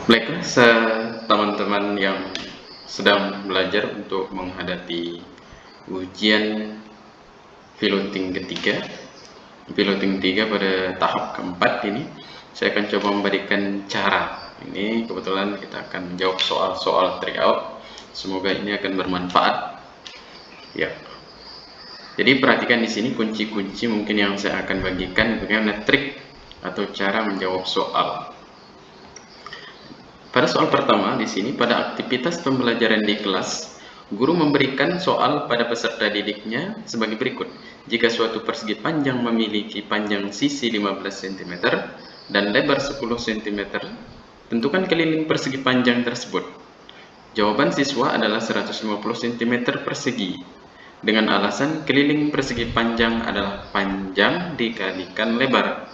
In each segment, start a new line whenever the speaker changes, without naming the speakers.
Baiklah, teman-teman yang sedang belajar untuk menghadapi ujian piloting ketiga, piloting 3 pada tahap keempat ini, saya akan coba memberikan cara. Ini kebetulan kita akan menjawab soal-soal tryout. Semoga ini akan bermanfaat. Ya. Jadi perhatikan di sini kunci-kunci mungkin yang saya akan bagikan bagaimana trik atau cara menjawab soal. Pada soal pertama di sini, pada aktivitas pembelajaran di kelas, guru memberikan soal pada peserta didiknya sebagai berikut. Jika suatu persegi panjang memiliki panjang sisi 15 cm dan lebar 10 cm, tentukan keliling persegi panjang tersebut. Jawaban siswa adalah 150 cm persegi. Dengan alasan keliling persegi panjang adalah panjang dikalikan lebar.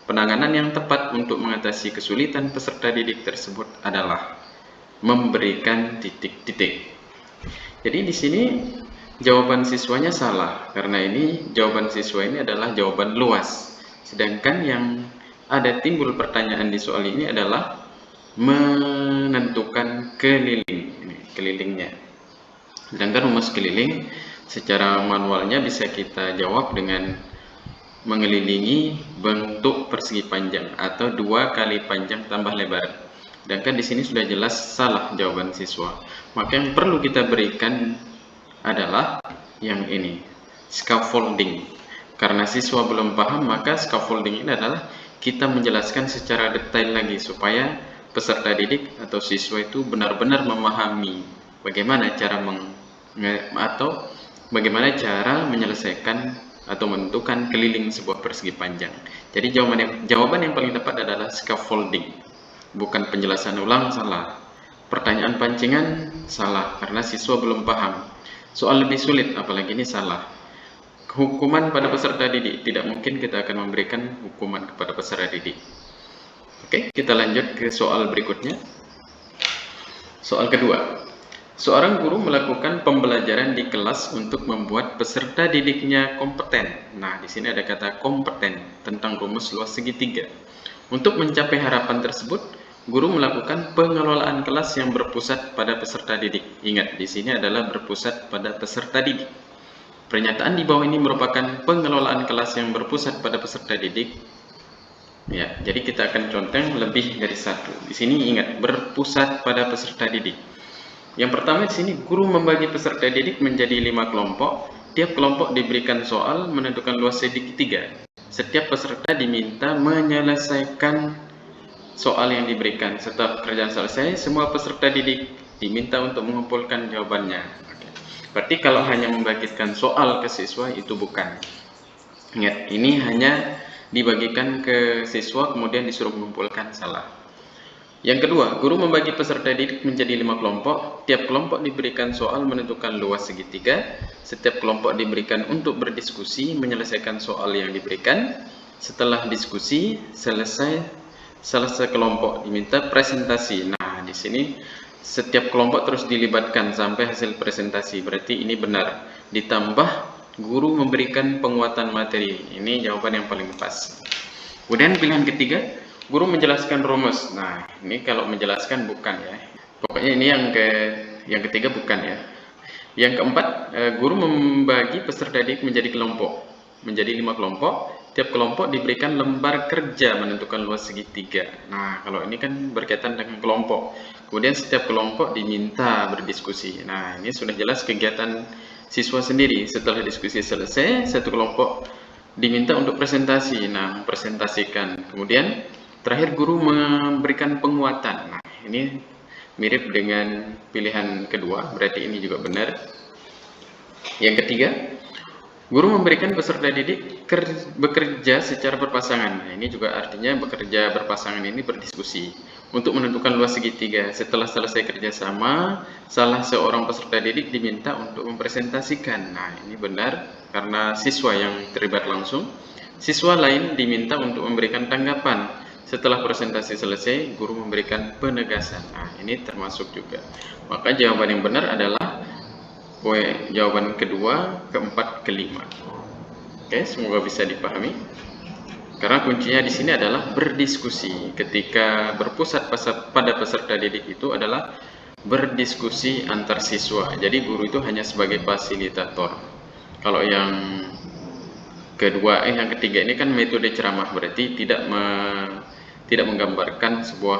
Penanganan yang tepat untuk mengatasi kesulitan peserta didik tersebut adalah memberikan titik-titik. Jadi di sini jawaban siswanya salah karena ini jawaban siswa ini adalah jawaban luas. Sedangkan yang ada timbul pertanyaan di soal ini adalah menentukan kelilingnya. Sedangkan rumus keliling secara manualnya bisa kita jawab dengan mengelilingi bentuk persegi panjang atau 2 kali panjang tambah lebar. Sedangkan di sini sudah jelas salah jawaban siswa. Maka yang perlu kita berikan adalah yang ini, scaffolding. Karena siswa belum paham, maka scaffolding ini adalah kita menjelaskan secara detail lagi supaya peserta didik atau siswa itu benar-benar memahami bagaimana cara bagaimana cara menyelesaikan atau menentukan keliling sebuah persegi panjang. Jadi jawaban yang paling tepat adalah scaffolding. Bukan penjelasan ulang, salah. Pertanyaan pancingan, salah, karena siswa belum paham. Soal lebih sulit, apalagi ini salah. Hukuman pada peserta didik, tidak mungkin kita akan memberikan hukuman kepada peserta didik. Oke, kita lanjut ke soal berikutnya. Soal kedua. Seorang guru melakukan pembelajaran di kelas untuk membuat peserta didiknya kompeten. Nah, di sini ada kata kompeten tentang rumus luas segitiga. Untuk mencapai harapan tersebut, guru melakukan pengelolaan kelas yang berpusat pada peserta didik. Ingat, di sini adalah berpusat pada peserta didik. Pernyataan di bawah ini merupakan pengelolaan kelas yang berpusat pada peserta didik. Ya, jadi kita akan conteng lebih dari satu. Di sini ingat, berpusat pada peserta didik. Yang pertama di sini, guru membagi peserta didik menjadi 5 kelompok. Tiap kelompok diberikan soal menentukan luas segitiga. Setiap peserta diminta menyelesaikan soal yang diberikan. Setelah pekerjaan selesai, semua peserta didik diminta untuk mengumpulkan jawabannya. Berarti kalau hanya membagikan soal ke siswa itu bukan. Ingat, ini hanya dibagikan ke siswa kemudian disuruh mengumpulkan, salah. Yang kedua, guru membagi peserta didik menjadi 5 kelompok. Tiap kelompok diberikan soal menentukan luas segitiga. Setiap kelompok diberikan untuk berdiskusi menyelesaikan soal yang diberikan. Setelah diskusi selesai, salah satu kelompok diminta presentasi. Nah, di sini setiap kelompok terus dilibatkan sampai hasil presentasi. Berarti ini benar. Ditambah guru memberikan penguatan materi. Ini jawaban yang paling pas. Kemudian pilihan ketiga, guru menjelaskan rumus. Nah, ini kalau menjelaskan bukan ya. Pokoknya ini yang ketiga bukan ya. Yang keempat, guru membagi peserta didik menjadi kelompok. Menjadi 5 kelompok. Tiap kelompok diberikan lembar kerja menentukan luas segitiga. Nah, kalau ini kan berkaitan dengan kelompok. Kemudian setiap kelompok diminta berdiskusi. Nah, ini sudah jelas kegiatan siswa sendiri. Setelah diskusi selesai, satu kelompok diminta untuk presentasi. Nah, presentasikan. Kemudian terakhir guru memberikan penguatan. Nah, ini mirip dengan pilihan kedua, berarti ini juga benar. Yang ketiga, guru memberikan peserta didik bekerja secara berpasangan. Nah, ini juga artinya bekerja berpasangan ini berdiskusi untuk menentukan luas segitiga. Setelah selesai kerjasama, salah seorang peserta didik diminta untuk mempresentasikan. Nah, ini benar karena siswa yang terlibat langsung. Siswa lain diminta untuk memberikan tanggapan. Setelah presentasi selesai, guru memberikan penegasan. Nah, ini termasuk juga. Maka jawaban yang benar adalah jawaban kedua, keempat, kelima. Oke, semoga bisa dipahami. Karena kuncinya di sini adalah berdiskusi. Ketika berpusat pada peserta didik itu adalah berdiskusi antar siswa. Jadi guru itu hanya sebagai fasilitator. Kalau yang yang ketiga ini kan metode ceramah, berarti tidak menggambarkan sebuah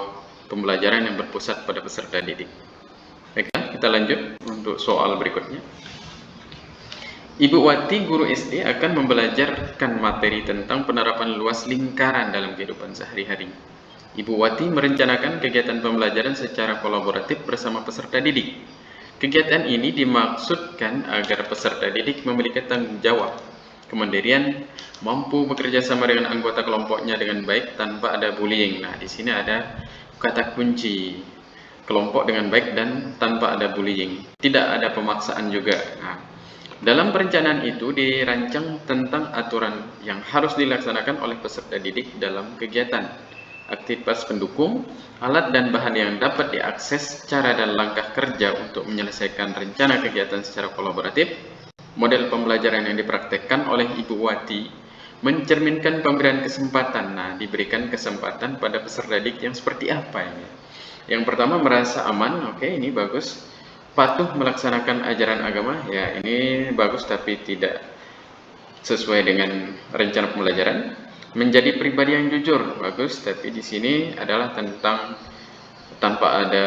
pembelajaran yang berpusat pada peserta didik. Baik, kita lanjut untuk soal berikutnya. Ibu Wati, guru SD, akan membelajarkan materi tentang penerapan luas lingkaran dalam kehidupan sehari-hari. Ibu Wati merencanakan kegiatan pembelajaran secara kolaboratif bersama peserta didik. Kegiatan ini dimaksudkan agar peserta didik memiliki tanggung jawab, kemandirian, mampu bekerja sama dengan anggota kelompoknya dengan baik tanpa ada bullying. Nah, di sini ada kata kunci, kelompok dengan baik dan tanpa ada bullying. Tidak ada pemaksaan juga. Nah, dalam perencanaan itu dirancang tentang aturan yang harus dilaksanakan oleh peserta didik dalam kegiatan, aktivitas pendukung, alat dan bahan yang dapat diakses, cara dan langkah kerja untuk menyelesaikan rencana kegiatan secara kolaboratif. Model pembelajaran yang dipraktekkan oleh Ibu Wati mencerminkan pemberian kesempatan. Nah, diberikan kesempatan pada peserta didik yang seperti apa ini? Yang pertama, merasa aman. Oke, ini bagus. Patuh melaksanakan ajaran agama, ya ini bagus tapi tidak sesuai dengan rencana pembelajaran. Menjadi pribadi yang jujur, bagus, tapi di sini adalah tentang tanpa ada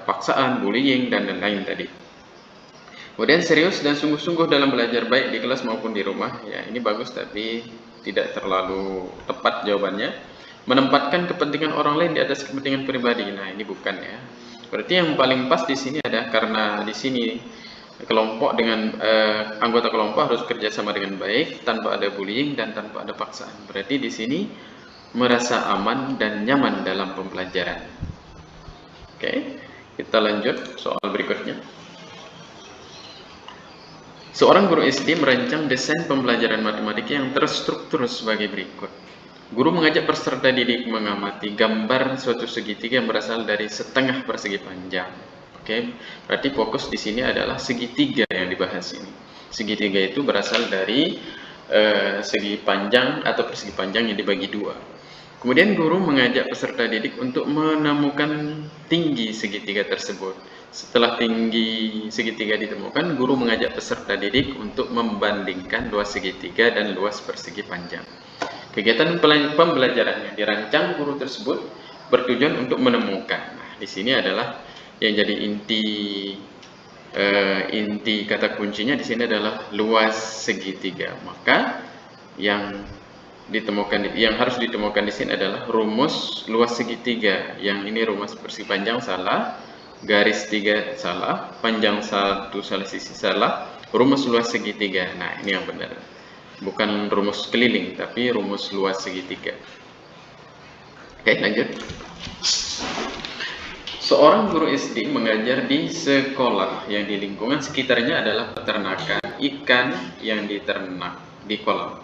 paksaan, bullying dan lain-lain tadi. Kemudian serius dan sungguh-sungguh dalam belajar baik di kelas maupun di rumah, ya ini bagus tapi tidak terlalu tepat jawabannya. Menempatkan kepentingan orang lain di atas kepentingan pribadi, nah ini bukan ya. Berarti yang paling pas di sini ada, karena di sini kelompok dengan anggota kelompok harus kerjasama dengan baik, tanpa ada bullying dan tanpa ada paksaan. Berarti di sini merasa aman dan nyaman dalam pembelajaran. Oke, kita lanjut soal berikutnya. Seorang guru SD merancang desain pembelajaran matematika yang terstruktur sebagai berikut. Guru mengajak peserta didik mengamati gambar suatu segitiga yang berasal dari setengah persegi panjang. Oke, berarti fokus di sini adalah segitiga yang dibahas ini. Segitiga itu berasal dari segi panjang atau persegi panjang yang dibagi dua. Kemudian guru mengajak peserta didik untuk menemukan tinggi segitiga tersebut. Setelah tinggi segitiga ditemukan, guru mengajak peserta didik untuk membandingkan luas segitiga dan luas persegi panjang. Kegiatan pembelajaran yang dirancang guru tersebut bertujuan untuk menemukan. Nah, di sini adalah yang jadi inti kata kuncinya di sini adalah luas segitiga. Maka yang harus ditemukan di sini adalah rumus luas segitiga. Yang ini rumus persegi panjang salah, garis 3 salah, panjang 1 salah sisi salah, rumus luas segitiga. Nah, ini yang benar. Bukan rumus keliling, tapi rumus luas segitiga. Oke, lanjut. Seorang guru SD mengajar di sekolah yang di lingkungan sekitarnya adalah peternakan ikan yang diternak di kolam.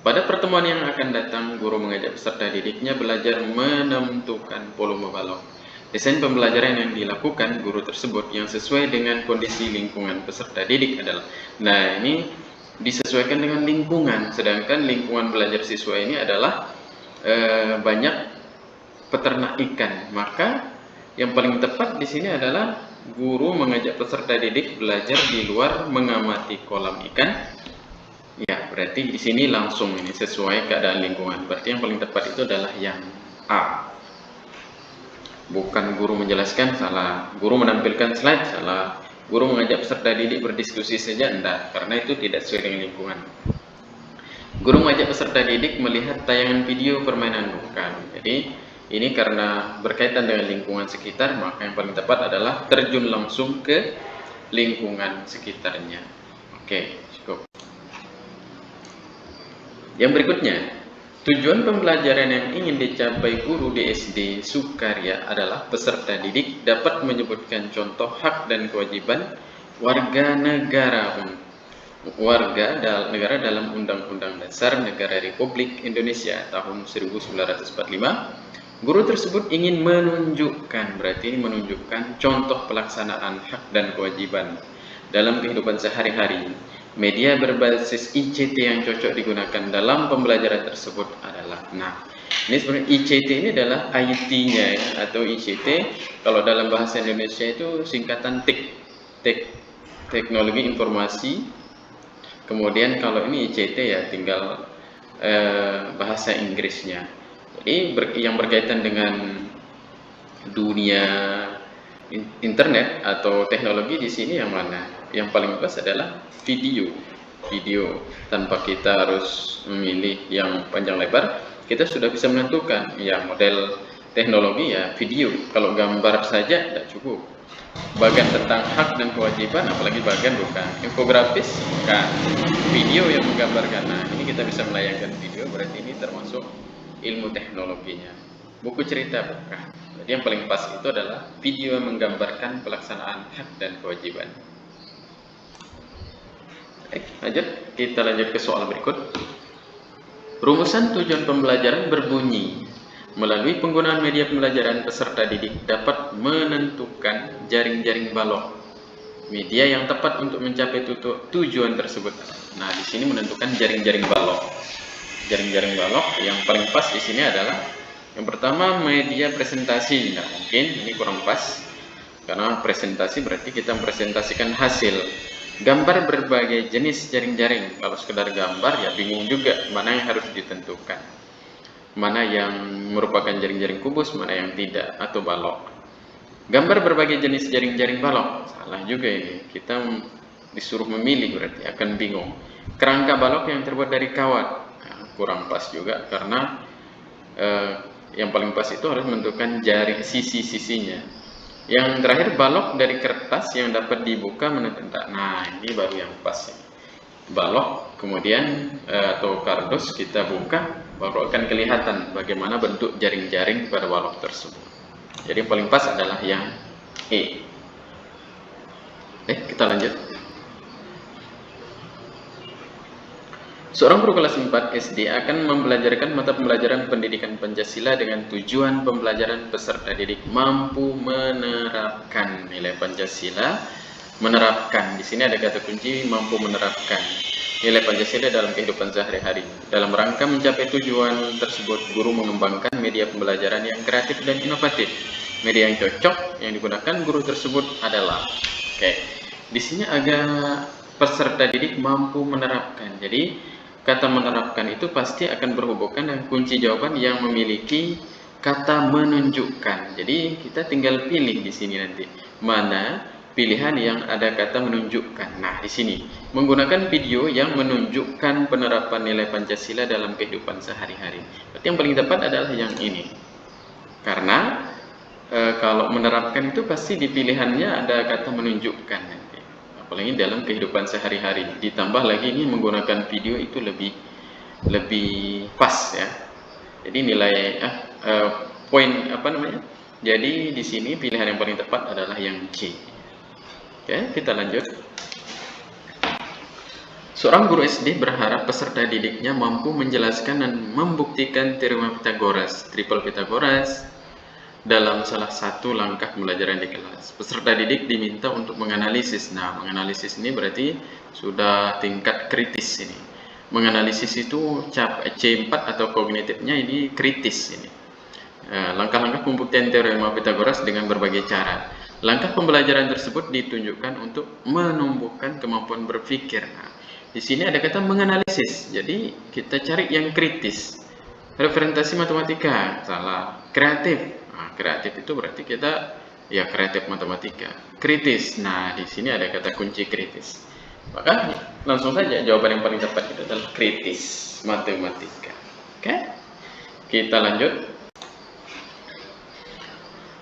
Pada pertemuan yang akan datang, guru mengajak peserta didiknya belajar menentukan volume balok. Desain pembelajaran yang dilakukan guru tersebut yang sesuai dengan kondisi lingkungan peserta didik adalah, nah ini disesuaikan dengan lingkungan, sedangkan lingkungan belajar siswa ini adalah banyak peternak ikan. Maka yang paling tepat di sini adalah guru mengajak peserta didik belajar di luar mengamati kolam ikan. Ya, berarti di sini langsung ini sesuai keadaan lingkungan. Berarti yang paling tepat itu adalah yang A. Bukan guru menjelaskan, salah. Guru menampilkan slide, salah. Guru mengajak peserta didik berdiskusi saja, enggak, karena itu tidak sesuai dengan lingkungan. Guru mengajak peserta didik melihat tayangan video permainan, bukan. Jadi ini karena berkaitan dengan lingkungan sekitar, maka yang paling tepat adalah terjun langsung ke lingkungan sekitarnya. Oke, cukup. Yang berikutnya, tujuan pembelajaran yang ingin dicapai guru di SD Sukarya adalah peserta didik dapat menyebutkan contoh hak dan kewajiban warga negara dalam Undang-Undang Dasar Negara Republik Indonesia tahun 1945. Guru tersebut ingin menunjukkan, berarti ini menunjukkan contoh pelaksanaan hak dan kewajiban dalam kehidupan sehari-hari Media berbasis ICT yang cocok digunakan dalam pembelajaran tersebut adalah, nah, ini sebenarnya ICT ini adalah IT-nya ya, atau ICT kalau dalam bahasa Indonesia itu singkatan teknologi informasi. Kemudian kalau ini ICT ya tinggal bahasa Inggrisnya. Jadi yang berkaitan dengan dunia internet atau teknologi di sini yang mana? Yang paling pas adalah video. Tanpa kita harus memilih yang panjang lebar, kita sudah bisa menentukan ya model teknologi ya video. Kalau gambar saja tidak cukup. Bagian tentang hak dan kewajiban, apalagi bagian bukan infografis, bukan video yang menggambarkan. Nah, ini kita bisa melayangkan video, berarti ini termasuk ilmu teknologinya. Buku cerita bukan. Jadi yang paling pas itu adalah video yang menggambarkan pelaksanaan hak dan kewajiban. Lanjut, kita lanjut ke soal berikut. Rumusan tujuan pembelajaran berbunyi, melalui penggunaan media pembelajaran peserta didik dapat menentukan jaring-jaring balok, media yang tepat untuk mencapai tujuan tersebut. Nah, di sini menentukan jaring-jaring balok. Jaring-jaring balok yang paling pas di sini adalah yang pertama media presentasi. Nah, mungkin ini kurang pas karena presentasi berarti kita mempresentasikan hasil. Gambar berbagai jenis jaring-jaring. Kalau sekedar gambar ya bingung juga mana yang harus ditentukan. Mana yang merupakan jaring-jaring kubus, mana yang tidak, atau balok. Gambar berbagai jenis jaring-jaring balok. Salah juga ini. Kita disuruh memilih berarti akan bingung. Kerangka balok yang terbuat dari kawat. Nah, kurang pas juga karena yang paling pas itu harus menentukan jaring sisi-sisinya. Yang terakhir balok dari kertas yang dapat dibuka menentukan. Nah, ini baru yang pas. Balok kemudian atau kardus kita buka, baru akan kelihatan bagaimana bentuk jaring-jaring pada balok tersebut. Jadi yang paling pas adalah yang E. Kita lanjut. Seorang guru kelas 4 SD akan membelajarkan mata pembelajaran pendidikan Pancasila dengan tujuan pembelajaran peserta didik mampu menerapkan nilai Pancasila. Menerapkan, di sini ada kata kunci mampu menerapkan nilai Pancasila dalam kehidupan sehari-hari. Dalam rangka mencapai tujuan tersebut, guru mengembangkan media pembelajaran yang kreatif dan inovatif. Media yang cocok yang digunakan guru tersebut adalah, di sini agak peserta didik mampu menerapkan. Jadi kata menerapkan itu pasti akan berhubungan dengan kunci jawaban yang memiliki kata menunjukkan. Jadi kita tinggal pilih di sini nanti mana pilihan yang ada kata menunjukkan. Nah, di sini menggunakan video yang menunjukkan penerapan nilai Pancasila dalam kehidupan sehari-hari. Berarti yang paling tepat adalah yang ini. Karena kalau menerapkan itu pasti di pilihannya ada kata menunjukkan nanti. Apalagi dalam kehidupan sehari-hari. Ditambah lagi ini menggunakan video itu lebih pas ya. Jadi nilai poin apa namanya? Jadi di sini pilihan yang paling tepat adalah yang C. Kita lanjut. Seorang guru SD berharap peserta didiknya mampu menjelaskan dan membuktikan teorema Pythagoras, triple Pythagoras dalam salah satu langkah pembelajaran di kelas. Peserta didik diminta untuk menganalisis. Nah, menganalisis ini berarti sudah tingkat kritis ini. Menganalisis itu C4 atau kognitifnya ini kritis ini. Langkah-langkah pembuktian teorema Pythagoras dengan berbagai cara. Langkah pembelajaran tersebut ditunjukkan untuk menumbuhkan kemampuan berpikir. Nah, di sini ada kata menganalisis. Jadi kita cari yang kritis. Referentasi matematika, salah. Kreatif. Nah, kreatif itu berarti kita ya kreatif matematika. Kritis. Nah, di sini ada kata kunci kritis. Maka langsung saja jawaban yang paling tepat itu adalah kritis matematika. Kita lanjut.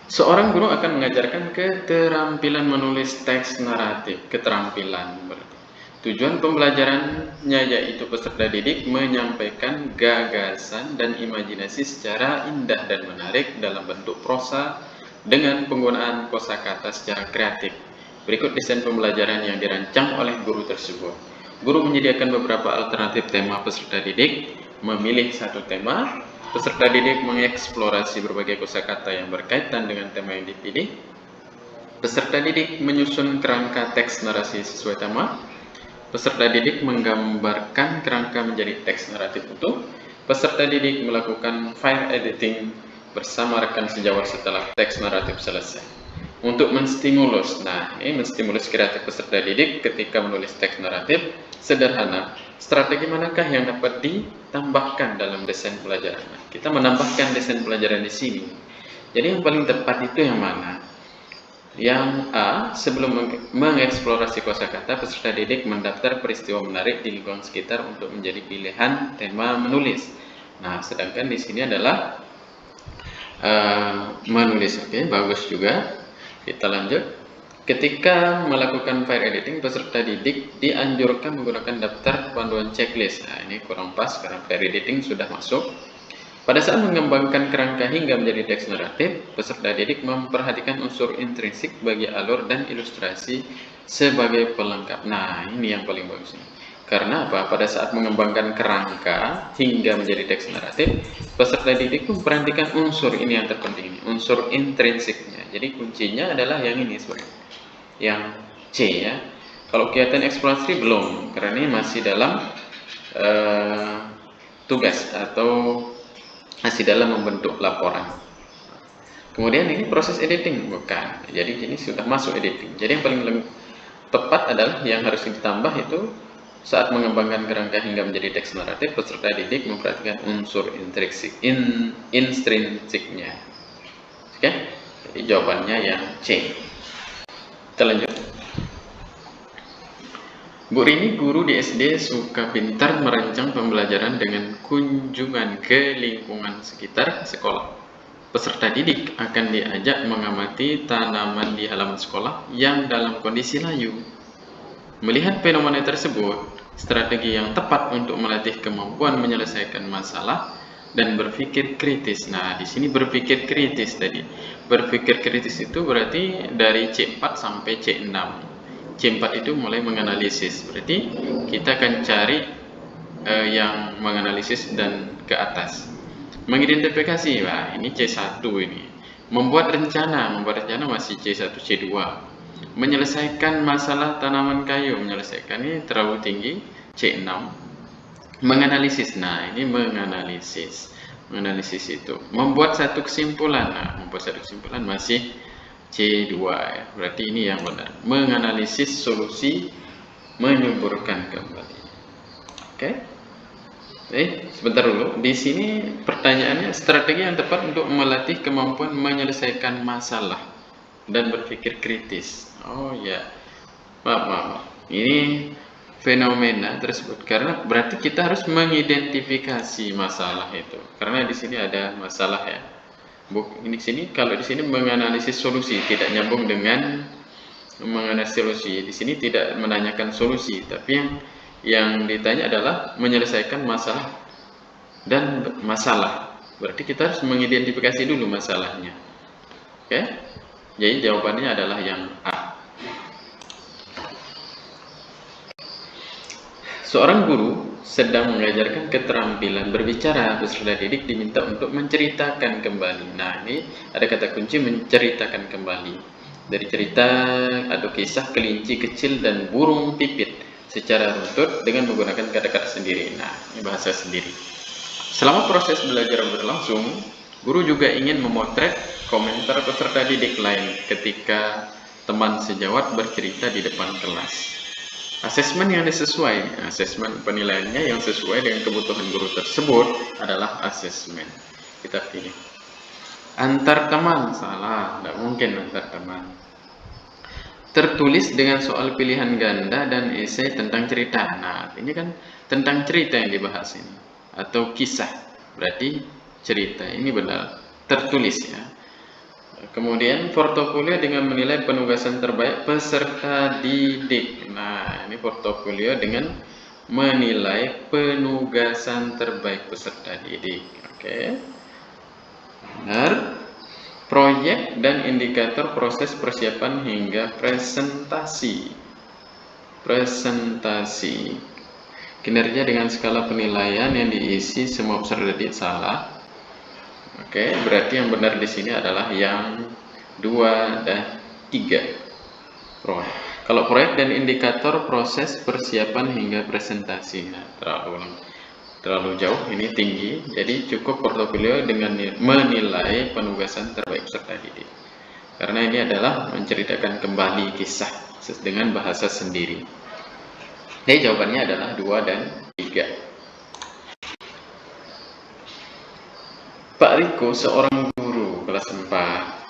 Seorang guru akan mengajarkan keterampilan menulis teks naratif. Keterampilan berarti. Tujuan pembelajarannya yaitu peserta didik menyampaikan gagasan dan imajinasi secara indah dan menarik dalam bentuk prosa dengan penggunaan kosakata secara kreatif. Berikut desain pembelajaran yang dirancang oleh guru tersebut. Guru menyediakan beberapa alternatif tema peserta didik, memilih satu tema. Peserta didik mengeksplorasi berbagai kosakata yang berkaitan dengan tema yang dipilih. Peserta didik menyusun kerangka teks narasi sesuai tema. peserta didik menggambarkan kerangka menjadi teks naratif utuh. Peserta didik melakukan file editing bersama rekan sejawat setelah teks naratif selesai. Untuk menstimulus, nah ini menstimulus kreatif peserta didik ketika menulis teks naratif sederhana. Strategi manakah yang dapat ditambahkan dalam desain pelajaran? Nah, kita menambahkan desain pelajaran di sini. Jadi yang paling tepat itu yang mana? Yang A, sebelum mengeksplorasi kosakata, peserta didik mendaftar peristiwa menarik di lingkungan sekitar untuk menjadi pilihan tema menulis. Nah, sedangkan di sini adalah menulis. Oke, bagus juga. Kita lanjut. Ketika melakukan file editing, peserta didik dianjurkan menggunakan daftar panduan checklist. Nah, ini kurang pas karena file editing sudah masuk. Pada saat mengembangkan kerangka hingga menjadi teks naratif, peserta didik memperhatikan unsur intrinsik bagi alur dan ilustrasi sebagai pelengkap. Nah, ini yang paling bagus ini. Karena apa? Pada saat mengembangkan kerangka hingga menjadi teks naratif, peserta didik memperhatikan unsur ini yang terpenting, unsur intrinsiknya. Jadi kuncinya adalah yang ini sebenarnya, yang C ya. Kalau kegiatan eksplorasi belum, karena ini masih dalam tugas atau masih dalam membentuk laporan. Kemudian ini proses editing, bukan. Jadi ini sudah masuk editing. Jadi yang paling tepat adalah yang harus ditambah itu saat mengembangkan kerangka hingga menjadi teks naratif, peserta didik memperhatikan unsur intrinsiknya. Oke? Jadi jawabannya yang C. Kita lanjut. Bu Rini, guru di SD, suka pintar merancang pembelajaran dengan kunjungan ke lingkungan sekitar sekolah. Peserta didik akan diajak mengamati tanaman di halaman sekolah yang dalam kondisi layu. Melihat fenomena tersebut, strategi yang tepat untuk melatih kemampuan menyelesaikan masalah dan berpikir kritis. Nah, di sini berpikir kritis tadi. Berpikir kritis itu berarti dari C4 sampai C6. C4 itu mulai menganalisis, berarti kita akan cari yang menganalisis dan ke atas. Mengidentifikasi, wah ini C1 ini. Membuat rencana masih C1, C2. Menyelesaikan masalah tanaman kayu, menyelesaikan ini terlalu tinggi, C6. Menganalisis, nah ini menganalisis itu. Membuat satu kesimpulan, nah membuat satu kesimpulan masih C2 ya, berarti ini yang benar. Menganalisis solusi, menyuburkan kembali. Oke. Sebentar dulu. Di sini pertanyaannya, strategi yang tepat untuk melatih kemampuan menyelesaikan masalah dan berpikir kritis. Oh ya. Maaf. Ini fenomena tersebut karena berarti kita harus mengidentifikasi masalah itu. Karena di sini ada masalah ya. Ini sini kalau di sini menganalisis solusi, tidak nyambung dengan menganalisis solusi. Di sini tidak menanyakan solusi, tapi yang ditanya adalah menyelesaikan masalah dan masalah. Berarti kita harus mengidentifikasi dulu masalahnya. Oke? Jadi jawabannya adalah yang A. Seorang guru sedang mengajarkan keterampilan berbicara, peserta didik diminta untuk menceritakan kembali. Nah, ini ada kata kunci menceritakan kembali. Dari cerita atau kisah kelinci kecil dan burung pipit secara runtut dengan menggunakan kata-kata sendiri. Nah, ini bahasa sendiri. Selama proses belajar berlangsung, guru juga ingin memotret komentar peserta didik lain ketika teman sejawat bercerita di depan kelas. Asesmen yang sesuai, asesmen penilaiannya yang sesuai dengan kebutuhan guru tersebut adalah asesmen. Kita pilih. Antar teman, salah, tidak mungkin antar teman. Tertulis dengan soal pilihan ganda dan esai tentang cerita. Nah, ini kan tentang cerita yang dibahas ini. Atau kisah, berarti cerita, ini benar. Tertulis ya. Kemudian portofolio dengan menilai penugasan terbaik peserta didik. Nah, ini portofolio dengan menilai penugasan terbaik peserta didik. Oke. Benar. Proyek dan indikator proses persiapan hingga presentasi. Presentasi. Kinerja dengan skala penilaian yang diisi semua peserta didik salah. Oke, berarti yang benar di sini adalah yang 2 dan 3. Kalau proyek dan indikator proses persiapan hingga presentasi. Nah, terlalu jauh, ini tinggi. Jadi cukup portofolio dengan menilai penugasan terbaik peserta didik. Karena ini adalah menceritakan kembali kisah dengan bahasa sendiri. Jadi jawabannya adalah 2 dan 3. Pak Riko, seorang guru kelas 4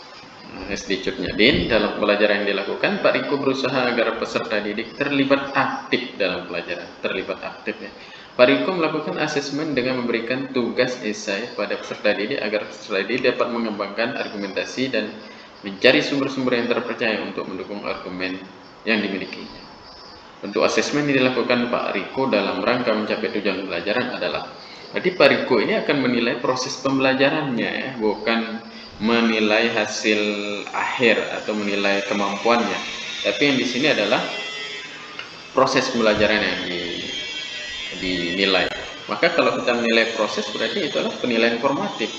SD Cutnyadin, dalam pelajaran yang dilakukan, Pak Riko berusaha agar peserta didik terlibat aktif dalam pelajaran. Terlibat aktif ya. Pak Riko melakukan asesmen dengan memberikan tugas esai pada peserta didik agar peserta didik dapat mengembangkan argumentasi dan mencari sumber-sumber yang terpercaya untuk mendukung argumen yang dimilikinya. Bentuk asesmen yang dilakukan Pak Riko dalam rangka mencapai tujuan pelajaran adalah, berarti Pak Riko ini akan menilai proses pembelajarannya ya, bukan menilai hasil akhir atau menilai kemampuannya. Tapi yang di sini adalah proses pembelajaran yang dinilai. Maka kalau kita menilai proses, berarti itu adalah penilaian formatif.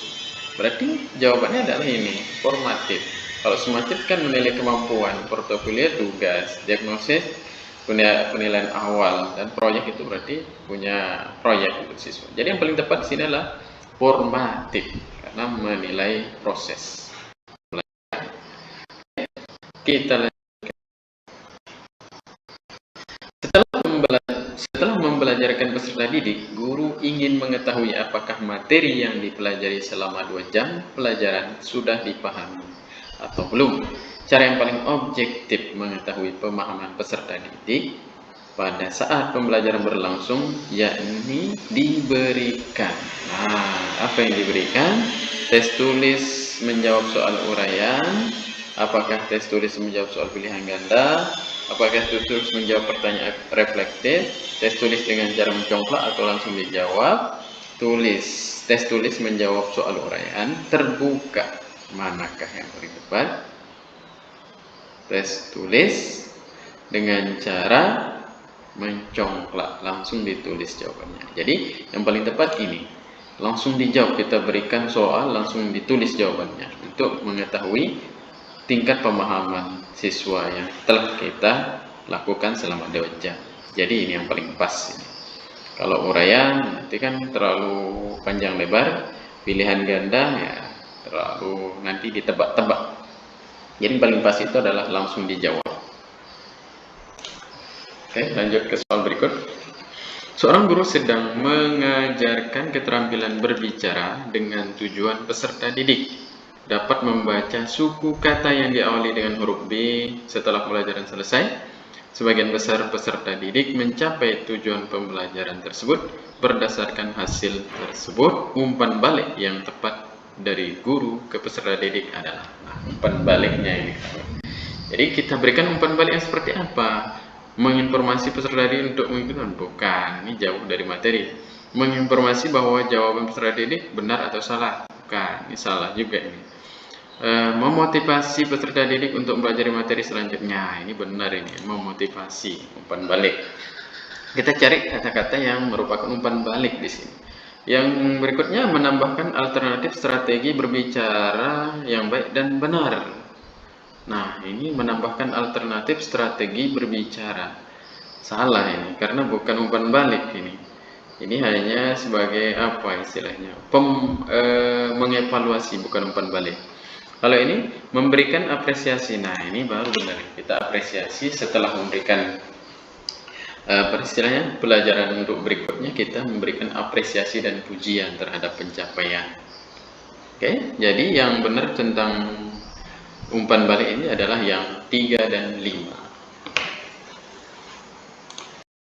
Berarti jawabannya adalah ini, formatif. Kalau sumatif kan menilai kemampuan, portofolio tugas, diagnosis penilaian awal, dan proyek itu berarti punya proyek untuk siswa. Jadi yang paling tepat di sini adalah formatif karena menilai proses. Kita lanjutkan. Setelah membelajarkan peserta didik, guru ingin mengetahui apakah materi yang dipelajari selama 2 jam pelajaran sudah dipahami atau belum. Cara yang paling objektif mengetahui pemahaman peserta didik pada saat pembelajaran berlangsung, yakni diberikan. Nah, apa yang diberikan? Tes tulis menjawab soal uraian. Apakah tes tulis menjawab soal pilihan ganda? Apakah tes tulis menjawab pertanyaan reflektif? Tes tulis dengan cara mencongklak atau langsung dijawab? Tes tulis menjawab soal uraian terbuka. Manakah yang paling tepat? Tes tulis dengan cara mencongklak, langsung ditulis jawabannya. Jadi yang paling tepat ini, langsung dijawab. Kita berikan soal, langsung ditulis jawabannya untuk mengetahui tingkat pemahaman siswa yang telah kita lakukan selama 2 jam. Jadi ini yang paling pas ini. Kalau uraian nanti kan terlalu panjang lebar, pilihan ganda ya terlalu nanti ditebak-tebak. Jadi paling pas itu adalah langsung dijawab. Oke, lanjut ke soal berikut. Seorang guru sedang mengajarkan keterampilan berbicara dengan tujuan peserta didik dapat membaca suku kata yang diawali dengan huruf B. Setelah pelajaran selesai, sebagian besar peserta didik mencapai tujuan pembelajaran tersebut. Berdasarkan hasil tersebut, umpan balik yang tepat dari guru ke peserta didik adalah, nah, umpan baliknya ini. Jadi kita berikan umpan balik yang seperti apa? Menginformasi peserta didik untuk mengikuti, bukan, ini jauh dari materi. Menginformasi bahwa jawaban peserta didik benar atau salah, bukan, ini salah juga ini. Memotivasi peserta didik untuk mempelajari materi selanjutnya, ini benar, ini memotivasi, umpan balik. Kita cari kata-kata yang merupakan umpan balik di sini. Yang berikutnya, menambahkan alternatif strategi berbicara yang baik dan benar. Nah, ini menambahkan alternatif strategi berbicara. Salah ini, karena bukan umpan balik ini. Ini hanya sebagai apa istilahnya? Mengevaluasi, bukan umpan balik. Kalau ini memberikan apresiasi. Nah, ini baru benar. Kita apresiasi setelah memberikan istilahnya pelajaran untuk berikutnya, kita memberikan apresiasi dan pujian terhadap pencapaian. Oke, jadi yang benar tentang umpan balik ini adalah yang 3 dan 5.